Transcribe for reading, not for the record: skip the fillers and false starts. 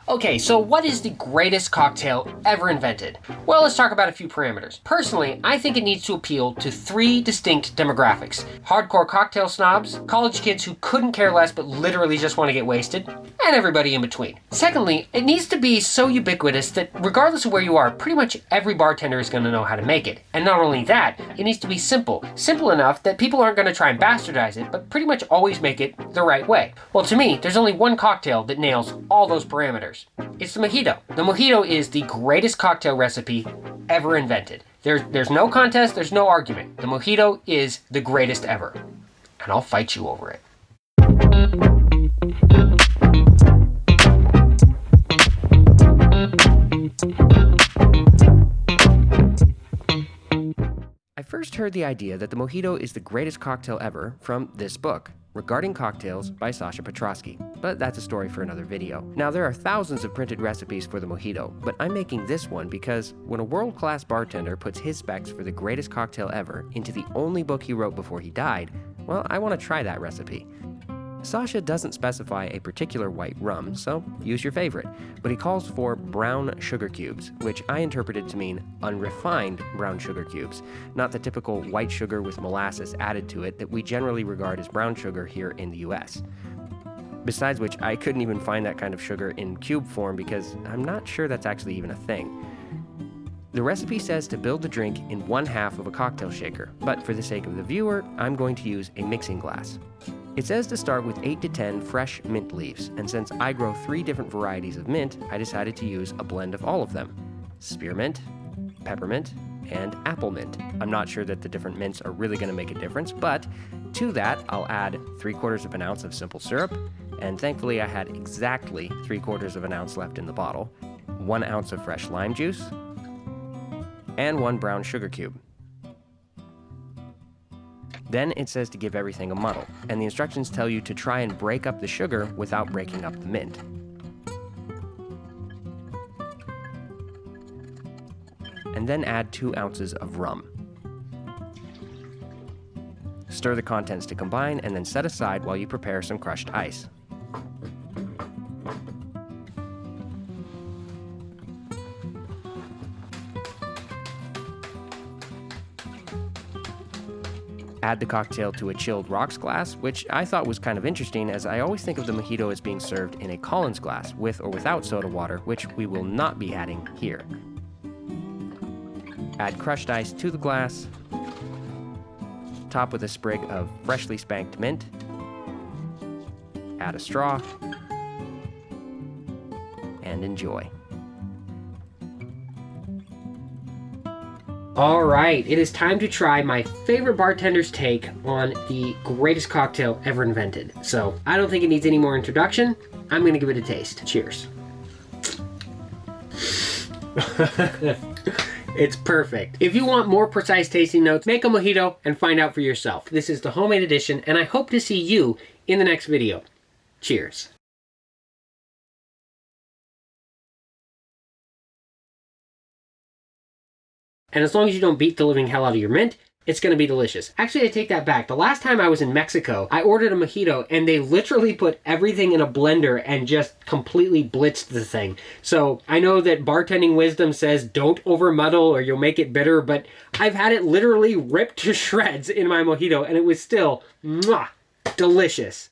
Okay, so what is the greatest cocktail ever invented? Well, let's talk about a few parameters. Personally, I think it needs to appeal to 3 distinct demographics. Hardcore cocktail snobs, college kids who couldn't care less but literally just want to get wasted, and everybody in between. Secondly, it needs to be so ubiquitous that regardless of where you are, pretty much every bartender is going to know how to make it. And not only that, it needs to be simple. Simple enough that people aren't going to try and bastardize it, but pretty much always make it the right way. Well, to me, there's only one cocktail that nails all those parameters. It's the Mojito. The Mojito is the greatest cocktail recipe ever invented. There's no contest, there's no argument. The Mojito is the greatest ever. And I'll fight you over it. I first heard the idea that the Mojito is the greatest cocktail ever from this book, Regarding Cocktails by Sasha Petraske, but that's a story for another video. Now, there are thousands of printed recipes for the Mojito, but I'm making this one because when a world-class bartender puts his specs for the greatest cocktail ever into the only book he wrote before he died, well, I want to try that recipe. Sasha doesn't specify a particular white rum, so use your favorite, but he calls for brown sugar cubes, which I interpreted to mean unrefined brown sugar cubes, not the typical white sugar with molasses added to it that we generally regard as brown sugar here in the US. Besides which, I couldn't even find that kind of sugar in cube form because I'm not sure that's actually even a thing. The recipe says to build the drink in 1/2 of a cocktail shaker, but for the sake of the viewer, I'm going to use a mixing glass. It says to start with 8 to 10 fresh mint leaves, and since I grow 3 different varieties of mint, I decided to use a blend of all of them: spearmint, peppermint, and apple mint. I'm not sure that the different mints are really going to make a difference, but to that I'll add 3/4 of an ounce of simple syrup, and thankfully I had exactly 3/4 of an ounce left in the bottle, 1 ounce of fresh lime juice, and 1 brown sugar cube. Then it says to give everything a muddle, and the instructions tell you to try and break up the sugar without breaking up the mint. And then add 2 ounces of rum. Stir the contents to combine and then set aside while you prepare some crushed ice. Add the cocktail to a chilled rocks glass, which I thought was kind of interesting as I always think of the Mojito as being served in a Collins glass, with or without soda water, which we will not be adding here. Add crushed ice to the glass, top with a sprig of freshly spanked mint, add a straw, and enjoy. All right, it is time to try my favorite bartender's take on the greatest cocktail ever invented. So I don't think it needs any more introduction. I'm gonna give it a taste. Cheers. It's perfect. If you want more precise tasting notes, make a Mojito and find out for yourself. This is the homemade edition, and I hope to see you in the next video. Cheers. And as long as you don't beat the living hell out of your mint, it's going to be delicious. Actually, I take that back. The last time I was in Mexico, I ordered a Mojito and they literally put everything in a blender and just completely blitzed the thing. So I know that bartending wisdom says don't over muddle or you'll make it bitter, but I've had it literally ripped to shreds in my Mojito and it was still delicious.